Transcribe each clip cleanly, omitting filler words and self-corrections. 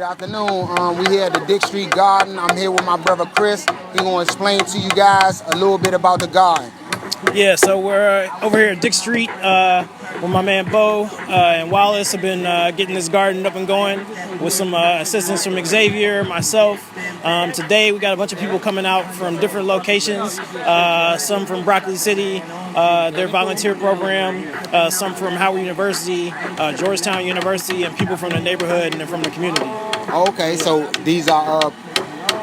afternoon. We here at the Dick Street Garden. I'm here with my brother Chris. He's going to explain to you guys a little bit about the garden. Yeah, so we're over here at Dick Street with my man Bo and Wallace have been getting this garden up and going with some assistance from Xavier, myself. Today we got a bunch of people coming out from different locations, some from Broccoli City, their volunteer program, some from Howard University, Georgetown University, and people from the neighborhood and from the community. Okay, so these are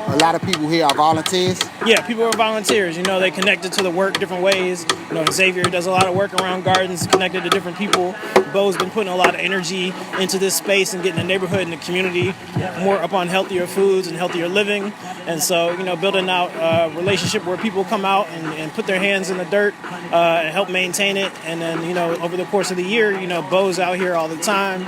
a lot of people here are volunteers? Yeah, people are volunteers. You know, they connected to the work different ways. You know, Xavier does a lot of work around gardens, connected to different people. Bo's been putting a lot of energy into this space and getting the neighborhood and the community more up on healthier foods and healthier living. And so, you know, building out a relationship where people come out and put their hands in the dirt and help maintain it. And then, you know, over the course of the year, you know, Bo's out here all the time,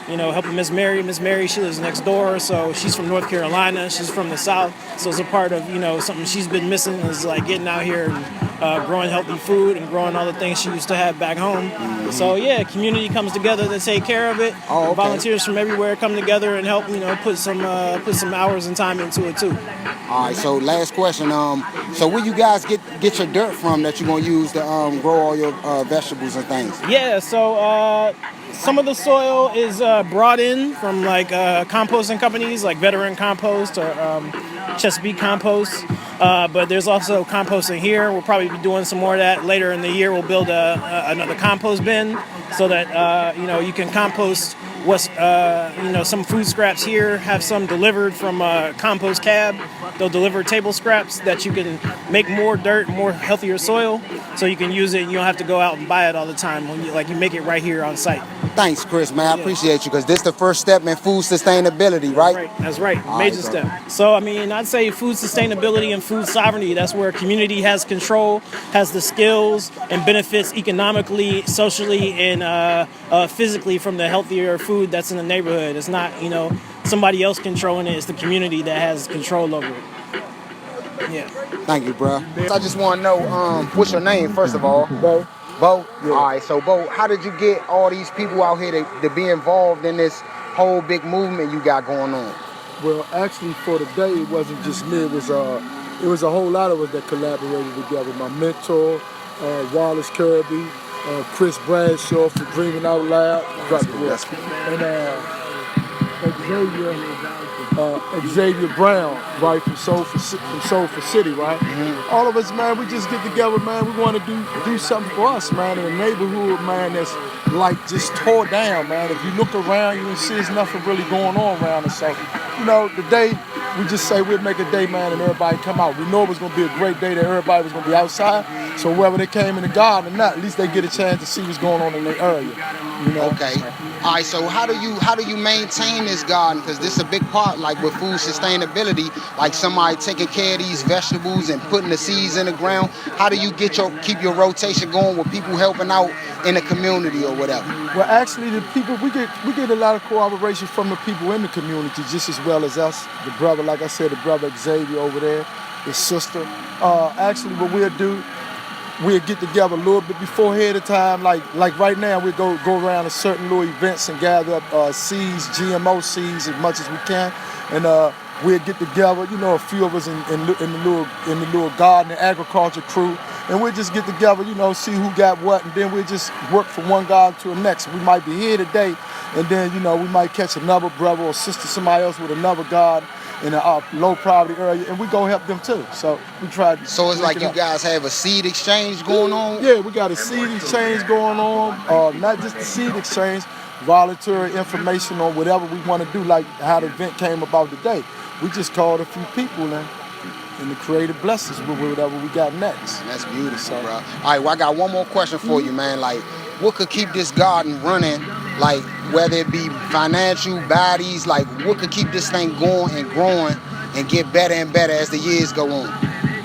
helping Miss Mary. Miss Mary, she lives next door, so she's from North Carolina. She's from the South, so it's a part of, you know, something she's been missing is like getting out here and growing healthy food and growing all the things she used to have back home. Mm-hmm. So yeah, community comes together to take care of it. Oh, okay. Volunteers from everywhere come together and help, you know, put some hours and time into it too. All right, so last question. So where you guys get your dirt from that you're gonna use to grow all your vegetables and things? Yeah, so some of the soil is brought in from like composting companies like Veteran Compost or Chesapeake Compost. But there's also composting here. We'll probably be doing some more of that later in the year. We'll build another compost bin so that you can compost what's some food scraps here. Have some delivered from Compost Cab. They'll deliver table scraps that you can make more dirt, more healthier soil, so you can use it. And you don't have to go out and buy it all the time. When you make it right here on site. Thanks, Chris, man. I appreciate you because this is the first step in food sustainability, right? That's right. Major step. So, I mean, I'd say food sustainability and food sovereignty, that's where a community has control, has the skills, and benefits economically, socially, and physically from the healthier food that's in the neighborhood. It's not, somebody else controlling it. It's the community that has control over it. Yeah. Thank you, bro. I just want to know, what's your name, first of all? Bo. Bo? Yeah. All right, so Bo, how did you get all these people out here to be involved in this whole big movement you got going on? Well, actually, for the day, it wasn't just me. It was a whole lot of us that collaborated together. My mentor, Wallace Kirby, Chris Bradshaw for Dreaming Out Loud, and Xavier Brown, right, from Soul for City, right? Mm-hmm. All of us, man, we just get together, man. We want to do something for us, man, in a neighborhood, man, that's like just tore down, man. If you look around, you can see there's nothing really going on around us. So, today, we just say we'd make a day, man, and everybody come out. We know it was going to be a great day that everybody was going to be outside. So whether they came in the garden or not, at least they get a chance to see what's going on in their area. Okay. All right. So how do you maintain this garden? Because this is a big part, like with food sustainability, like somebody taking care of these vegetables and putting the seeds in the ground. How do you keep your rotation going with people helping out in the community or whatever? Well, actually, the people we get a lot of cooperation from the people in the community just as well as us. The brother, like I said, the brother Xavier over there, his sister. Actually, what we'll do, we'll get together a little bit before ahead of time. Like right now, we go around to certain little events and gather up seeds, GMO seeds, as much as we can, and we'll get together. A few of us in the little garden and agriculture crew, and we'll just get together. See who got what, and then we'll just work from one garden to the next. We might be here today, and then we might catch another brother or sister, somebody else with another garden in a low poverty area, and we go help them too. So we try. So it's like you guys have a seed exchange going on? Yeah, we got a seed exchange going on. Not just the seed exchange, voluntary information on whatever we want to do, like how the event came about today. We just called a few people and the creative blessings with whatever we got next. That's beautiful, bro. All right, well, I got one more question for you, man. Like, what could keep this garden running? Like, whether it be financial, bodies, like, what could keep this thing going and growing and get better and better as the years go on?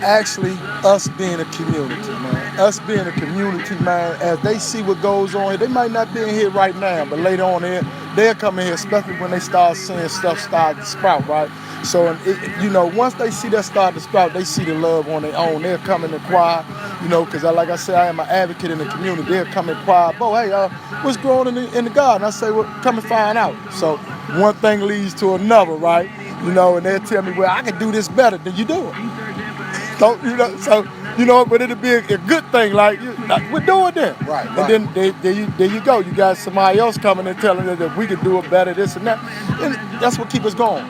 Actually, us being a community, man. Us being a community, man, as they see what goes on here, they might not be in here right now, but later on they'll come in here, especially when they start seeing stuff start to sprout, right? So, once they see that start to sprout, they see the love on their own. They'll come and inquire, because like I said, I am an advocate in the community. They'll come and inquire, hey, what's growing in the garden? I say, well, come and find out. So one thing leads to another, right? You know, and they'll tell me, well, I can do this better. Then you do it. Don't you know? So you know, but it'll be a good thing. Like we're doing that, Right, and right. then there you go. You got somebody else coming and telling us that we can do it better, this and that. And that's what keeps us going.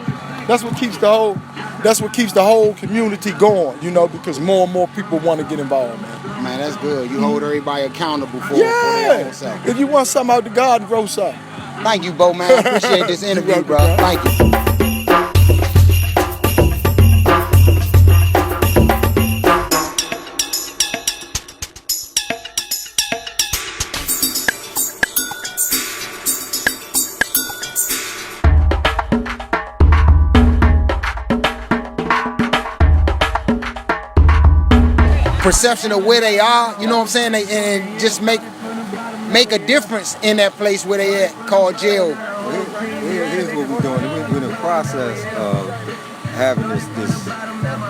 That's what keeps the whole. That's what keeps the whole community going. You know, because more and more people want to get involved, man. Man, that's good. You hold everybody accountable for their Yeah. own self. If you want something out the garden, grow something. Thank you, Bo, man. I appreciate this interview, welcome, bro. man. Thank you. Perception of where they are, you know what I'm saying, and just make a difference in that place where they at, called jail. Here's what we're doing. We're in the process of having this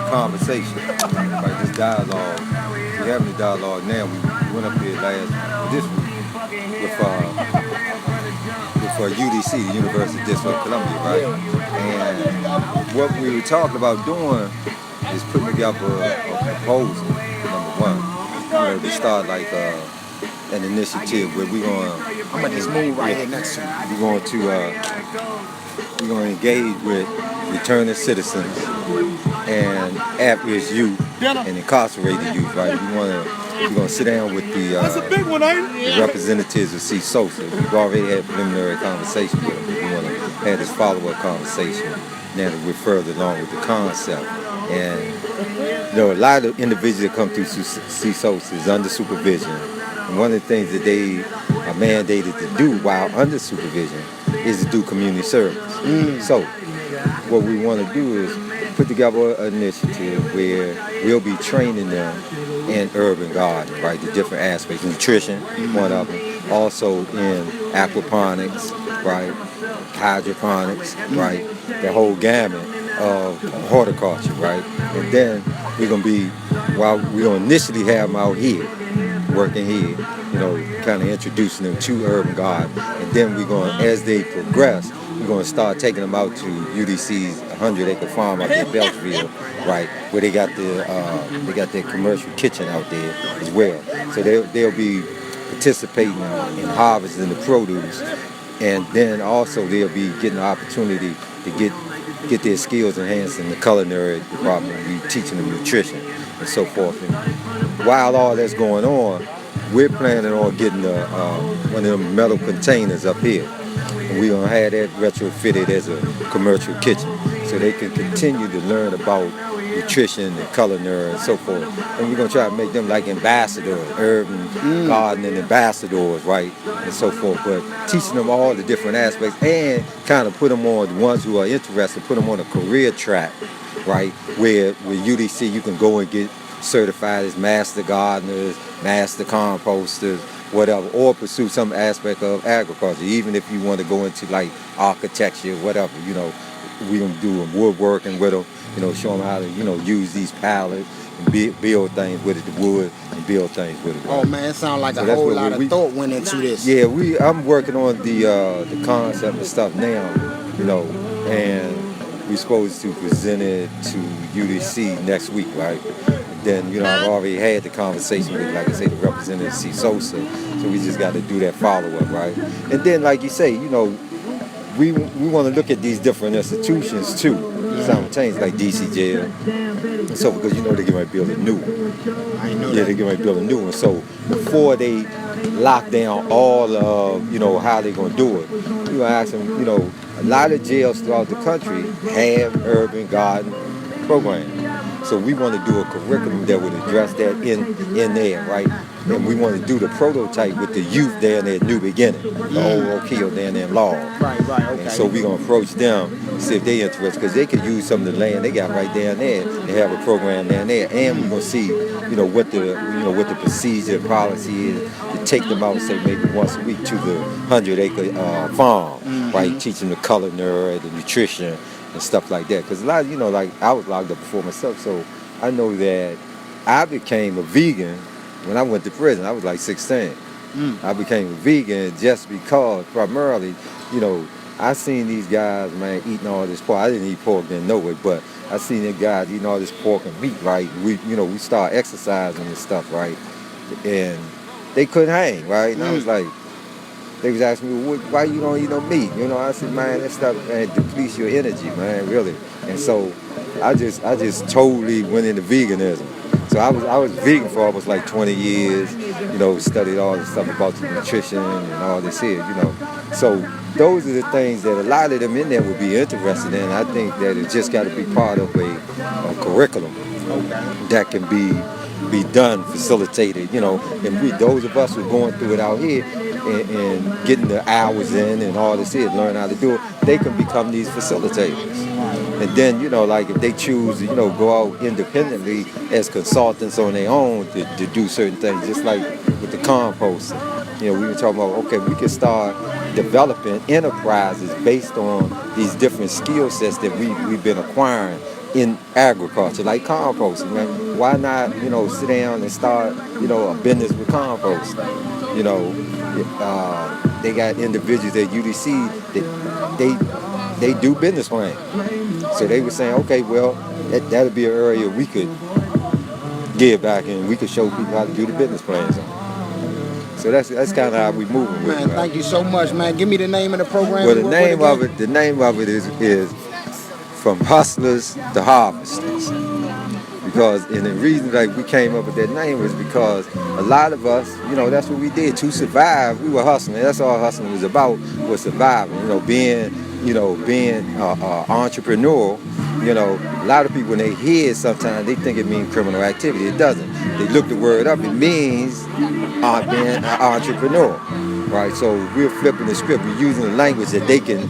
conversation, like this dialogue. We're having the dialogue now. We went up here this week with UDC, the University of District of Columbia, right? And what we were talking about doing is putting together a proposal, number one. You know, to start like an initiative where we're going to... I'm gonna just move right here next to you. We're going to engage with returning citizens and at-risk youth and incarcerated youth, right? We're going to sit down with That's a big one, ain't it? the representatives of CSOSA. We've already had preliminary conversation with them. We want to have this follow-up conversation now that we're further along with the concept. And you know, a lot of individuals that come through CSOSA is under supervision. And one of the things that they are mandated to do while under supervision is to do community service. So what we want to do is put together an initiative where we'll be training them in urban gardening, right? The different aspects, nutrition, one of them. Also in aquaponics, right? Hydroponics, right? The whole gamut of horticulture, right? And then we're gonna initially have them out here, working here, you know, kind of introducing them to urban garden. And then we're going, as they progress, we're going to start taking them out to UDC's 100-acre farm out there in Beltsville, right, where they got their commercial kitchen out there as well. So they'll be participating in harvesting the produce, and then also they'll be getting the opportunity to get their skills enhanced in the culinary department. We teaching them nutrition and so forth. And while all that's going on, we're planning on getting one of them metal containers up here. And we're going to have that retrofitted as a commercial kitchen so they can continue to learn about nutrition and culinary and so forth. And we're going to try to make them like ambassadors, urban gardening ambassadors, right, and so forth. But teaching them all the different aspects and kind of put them on, the ones who are interested, put them on a career track, right, where with UDC you can go and get certified as master gardeners, master composters, whatever, or pursue some aspect of agriculture. Even if you want to go into like architecture, whatever, you know, we're going to do woodworking with them, you know, show them how to, you know, use these pallets and build things with it, the wood, and build things with it. Right? Oh man, it sounds like So a that's whole what lot of thought went into this. Yeah, I'm working on the concept and stuff now, you know, and we're supposed to present it to UDC next week, right? Then, you know, I've already had the conversation with, like I say, the representative CSOSA, so we just got to do that follow-up, right? And then, like you say, you know, we want to look at these different institutions too, simultaneously, like DC jail. And so, because you know they're going to build a new one. I know Yeah, they're going to build a new one. So before they lock down all of, you know, how they're going to do it, we're going to ask them, you know, a lot of jails throughout the country have urban garden programs. So we want to do a curriculum that would address that in there, right? And we want to do the prototype with the youth down there at New Beginning, the old Oak Hill down there in Law. Right, okay. And so we're going to approach them, see if they're interested, because they could use some of the land they got right down there. They have a program down there, and we're going to see, you know, what the procedure, policy is to take them out, say maybe once a week to the 100-acre farm, right? Teach them the culinary, the nutrition, and stuff like that. Because a lot of, you know, like I was locked up before myself, so I know that I became a vegan when I went to prison. I was like 16. I became a vegan just because, primarily, you know, I seen these guys, man, eating all this pork. I didn't eat pork, didn't know it, but I seen the guys eating all this pork and meat, right? We start exercising and stuff, right? And they couldn't hang, right? And I was like, they was asking me, why you don't eat no meat? I said, man, that stuff, man, depletes your energy, man, really. And so I just totally went into veganism. So I was vegan for almost like 20 years, studied all the stuff about the nutrition and all this here, So those are the things that a lot of them in there would be interested in. I think that it just got to be part of a curriculum that can be done, facilitated, and those of us who are going through it out here and getting the hours in and all this here, learn how to do it, they can become these facilitators. And then, like if they choose to, go out independently as consultants on their own to do certain things, just like with the composting. We were talking about, okay, we can start developing enterprises based on these different skill sets that we've been acquiring in agriculture, like composting, man. Why not, sit down and start, a business with composting? They got individuals at UDC that they do business plans. So they were saying, okay, well, that'll be an area we could give back and we could show people how to do the business plans on. So that's kind of how we moving with it. Man, thank you so much, man. Give me the name of the program. Well, the name of it is From Hustlers to Harvesters. Because, and the reason that we came up with that name is because a lot of us, that's what we did to survive. We were hustling. That's all hustling was about, was surviving. Being entrepreneurial. A lot of people when they hear it, sometimes they think it means criminal activity. It doesn't. They look the word up. It means being an entrepreneur, right? So we're flipping the script. We're using the language that they can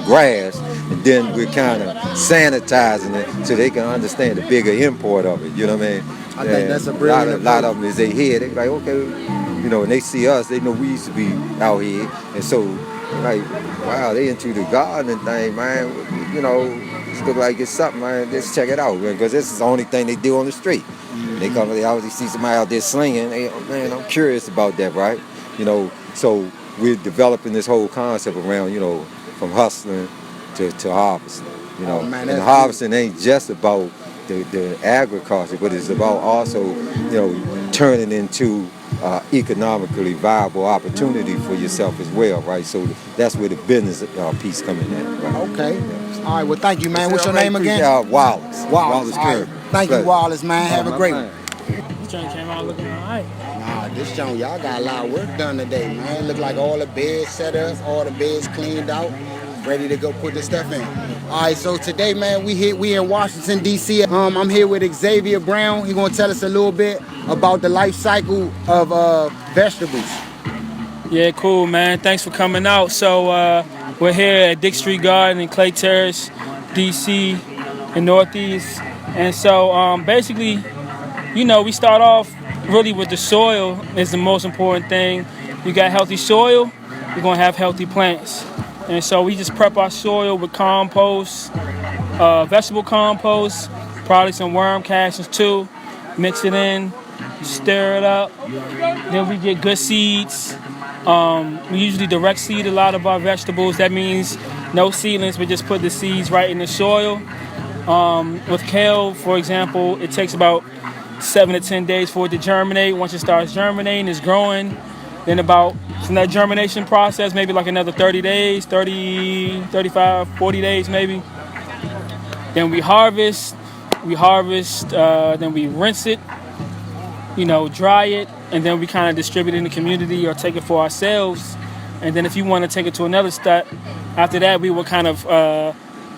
grasp. And then we're kind of sanitizing it so they can understand the bigger import of it. You know what I mean? I think that's a brilliant approach. A lot of them, as they hear, they're like, okay, and they see us, they know we used to be out here. And so, like, wow, they into the gardening thing, man. It look like it's something, man. Let's check it out, because this is the only thing they do on the street. They always see somebody out there slinging. Man, I'm curious about that, right? So we're developing this whole concept around, from hustling to harvesting, man, and harvesting ain't just about the agriculture, but it's about also, turning into economically viable opportunity for yourself as well, right? So that's where the business piece coming in. Right? Okay. All right. Well, thank you, man. What's your name again? Wallace. Wallace Curry. Thank you, Wallace, man. Have a great one. This joint came out looking all right. Nah, this joint, y'all got a lot of work done today, man. Look like all the beds set up, all the beds cleaned out, ready to go put the stuff in. All right, so today, man, we in Washington, D.C. I'm here with Xavier Brown. He's gonna tell us a little bit about the life cycle of vegetables. Yeah, cool, man. Thanks for coming out. So we're here at Dick Street Garden in Clay Terrace, D.C. in Northeast. And so basically, we start off really with the soil is the most important thing. You got healthy soil, you're gonna have healthy plants. And so we just prep our soil with compost, vegetable compost, probably some worm castings too. Mix it in, stir it up. Then we get good seeds. We usually direct seed a lot of our vegetables. That means no seedlings, we just put the seeds right in the soil. With kale, for example, it takes about 7 to 10 days for it to germinate. Once it starts germinating, it's growing. Then from that germination process, maybe like another 30 days, 30, 35, 40 days maybe. Then we harvest, then we rinse it, dry it, and then we kind of distribute it in the community or take it for ourselves. And then if you want to take it to another step, after that we will kind of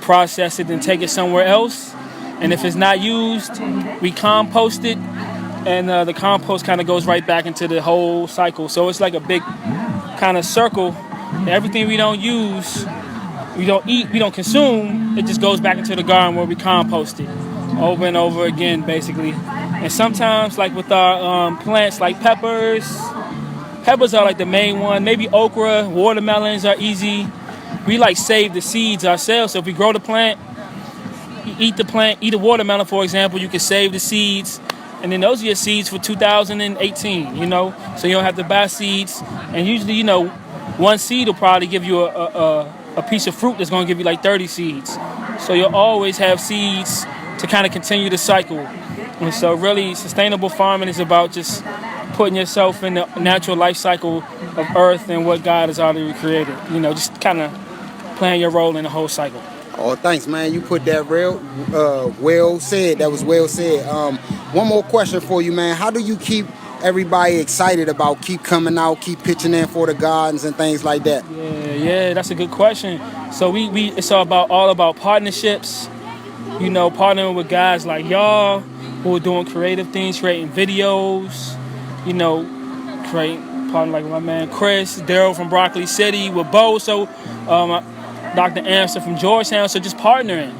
process it and take it somewhere else. And if it's not used, we compost it, and the compost kind of goes right back into the whole cycle. So it's like a big kind of circle. Everything we don't use, we don't eat, we don't consume, it just goes back into the garden where we compost it over and over again, basically. And sometimes, like with our plants, like peppers are like the main one. Maybe okra, watermelons are easy. We save the seeds ourselves. So if we grow the plant, eat a watermelon, for example, you can save the seeds. And then those are your seeds for 2018, so you don't have to buy seeds. And usually, one seed will probably give you a piece of fruit that's going to give you like 30 seeds. So you'll always have seeds to kind of continue the cycle. And so really sustainable farming is about just putting yourself in the natural life cycle of earth and what God has already created. You know, just kind of playing your role in the whole cycle. Oh, thanks, man. You put that well said. That was well said. One more question for you, man. How do you keep everybody excited about keep coming out, keep pitching in for the gardens and things like that? Yeah, that's a good question. So we it's all about partnerships. You know, partnering with guys like y'all who are doing creative things, creating videos. You know, partner like my man Chris, Daryl from Broccoli City, with Bo. So Dr. Amster from Georgetown. So just partnering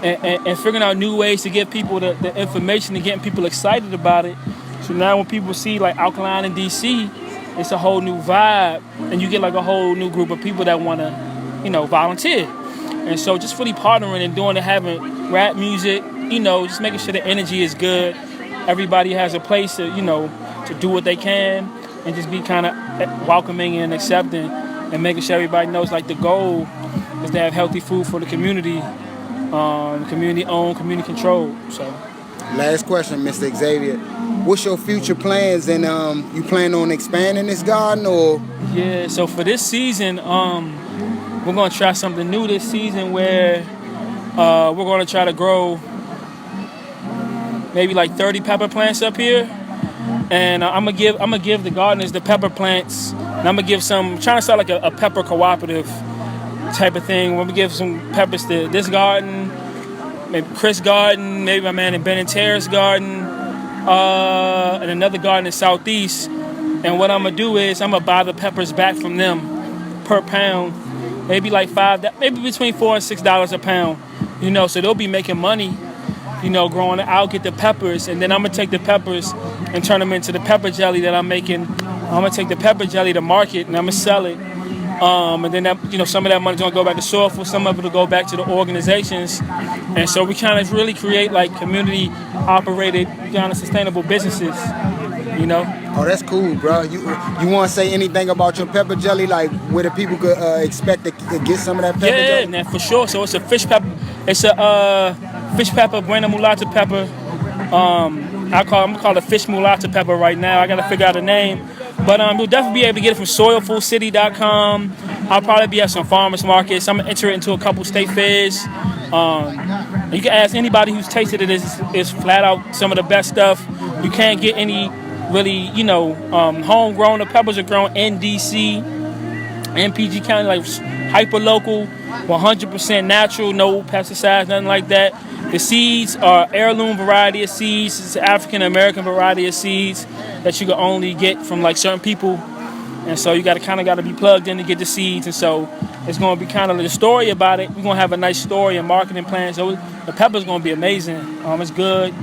and figuring out new ways to give people the information and getting people excited about it. So now when people see like Alkaline in DC, it's a whole new vibe, and you get like a whole new group of people that want to, you know, volunteer. And so just really partnering and doing it, having rap music, you know, just making sure the energy is good. Everybody has a place to, you know, to do what they can and just be kind of welcoming and accepting and making sure everybody knows like the goal is to have healthy food for the community, community owned, community controlled. So. Last question, Mr. Xavier. What's your future plans, and you plan on expanding this garden or? Yeah, so for this season, we're gonna try something new this season where we're gonna try to grow maybe like 30 pepper plants up here, and I'm gonna give the gardeners the pepper plants, and I'm gonna give some, trying to start like a pepper cooperative type of thing. We're gonna give some peppers to this garden, maybe Chris' garden, maybe my man in Ben and Terrace garden, and another garden in Southeast. And what I'm gonna do is I'm gonna buy the peppers back from them per pound, maybe like maybe between $4 and $6 a pound. You know, so they'll be making money, you know, growing it. I'll get the peppers, and then I'm gonna take the peppers and turn them into the pepper jelly that I'm making. I'm gonna take the pepper jelly to market, and I'm gonna sell it. And then that, you know, some of that money's gonna go back to Soulful, some of it will go back to the organizations. And so we kind of really create like community operated, kind of sustainable businesses, you know. Oh, that's cool, bro. You want to say anything about your pepper jelly, like where the people could expect to get some of that pepper jelly? Yeah, man, for sure. So it's a fish pepper. It's a fish pepper, Buena Mulata pepper. I'm gonna call it fish mulata pepper right now. I gotta figure out a name. But you'll definitely be able to get it from soilfulcity.com. I'll probably be at some farmers markets. I'm gonna enter it into a couple state fairs. You can ask anybody who's tasted it. It's flat out some of the best stuff. You can't get any really, you know, homegrown. The peppers are grown in DC and PG County, like hyper local, 100% natural, no pesticides, nothing like that. The seeds are heirloom variety of seeds. It's African American variety of seeds that you can only get from like certain people, and so you got to be plugged in to get the seeds. And so it's going to be kind of the story about it. We're going to have a nice story and marketing plan. So the pepper's going to be amazing. It's good.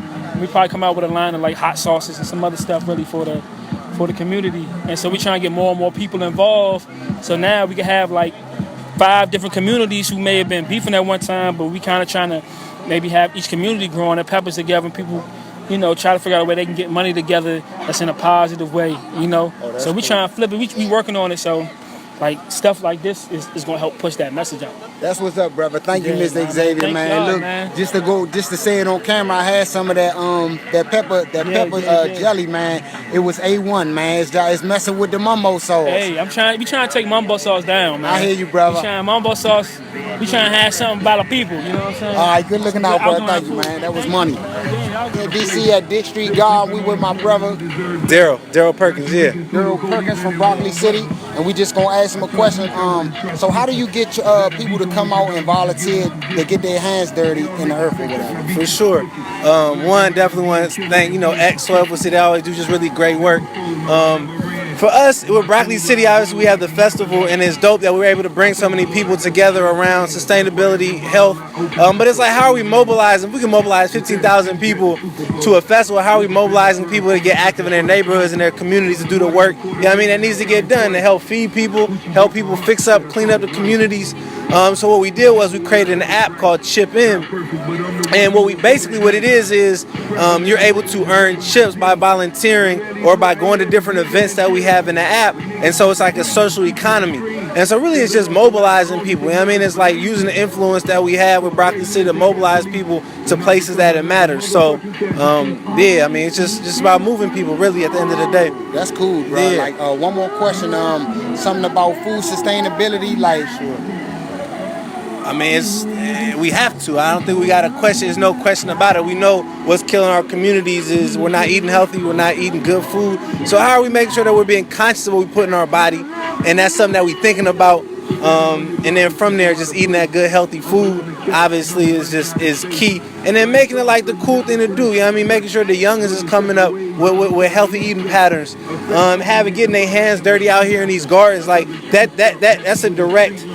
We probably come out with a line of like hot sauces and some other stuff really for the community. And so we trying to get more and more people involved. So now we can have like 5 different communities who may have been beefing at one time, but we kind of trying to maybe have each community growing their peppers together, and people, you know, try to figure out a way they can get money together that's in a positive way, you know. So we trying to flip it. We working on it. So like stuff like this is going to help push that message out. That's what's up, brother. Thank you, Mr. Xavier, Thank man. y'all, Look, man. just to say it on camera, I had some of that pepper jelly, man. It was A1, man. It's messing with the mumbo sauce. Hey, we trying to take mumbo sauce down, man. I hear you, brother. We trying mumbo sauce. We trying to have something about the people. You know what I'm saying? All right, good looking out, brother. Thank you, man. That was money. DC at Dick Street Garden. We with my brother Daryl Perkins, yeah. Daryl Perkins from Broccoli City, and we just gonna ask him a question. So how do you get people to come out and volunteer to get their hands dirty in the earth or whatever? For sure. Definitely want to thank, X Soulful City. They always do just really great work. For us, with Broccoli City, obviously we have the festival, and it's dope that we're able to bring so many people together around sustainability, health. But it's like, how are we mobilizing? If we can mobilize 15,000 people to a festival, how are we mobilizing people to get active in their neighborhoods and their communities to do the work? That needs to get done to help feed people, help people fix up, clean up the communities. So what we did was we created an app called Chip In, and what it is you're able to earn chips by volunteering or by going to different events that we have in the app, and so it's like a social economy. And so really it's just mobilizing people. You know what I mean? It's like using the influence that we have with Broccoli City to mobilize people to places that it matters. So, yeah, I mean, it's just about moving people really at the end of the day. That's cool, bro. Yeah. Like, one more question. Something about food sustainability, like. I mean, we have to. I don't think we got a question. There's no question about it. We know what's killing our communities is we're not eating healthy. We're not eating good food. So how are we making sure that we're being conscious of what we put in our body? And that's something that we're thinking about. And then from there, just eating that good, healthy food, obviously, is key. And then making it like the cool thing to do. You know what I mean? Making sure the youngins is coming up with healthy eating patterns. Getting their hands dirty out here in these gardens. Like that's a direct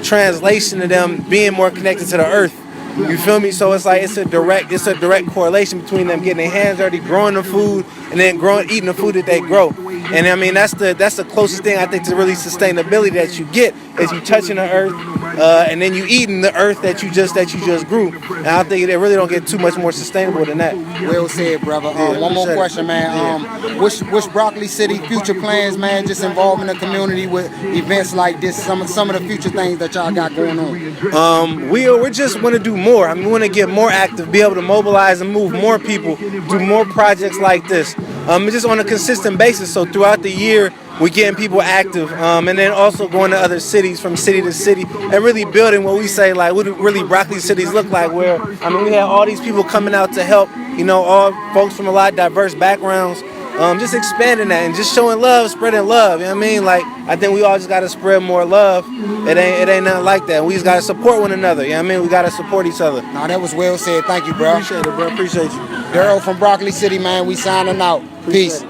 translation of them being more connected to the earth. You feel me? So it's like it's a direct correlation between them getting their hands dirty, growing the food, and then eating the food that they grow. And I mean that's the closest thing I think to really sustainability that you get is you touching the earth, and then you eating the earth that you just grew. And I think it really don't get too much more sustainable than that. Well said, brother. One more question, man. What's Broccoli City future plans, man? Just involving the community with events like this. Some of the future things that y'all got going on. We just want to do more. I mean, we want to get more active, be able to mobilize and move more people, do more projects like this. Just on a consistent basis. So throughout the year, we're getting people active, and then also going to other cities from city to city and really building what we say, like what really Broccoli cities look like, where, I mean, we have all these people coming out to help, you know, all folks from a lot of diverse backgrounds, just expanding that and just showing love, spreading love, you know what I mean? Like, I think we all just got to spread more love. It ain't nothing like that. We just got to support one another, you know what I mean? We got to support each other. Nah, that was well said. Thank you, bro. Appreciate it, bro. Appreciate you. Daryl from Broccoli City, man. We signing out. Peace.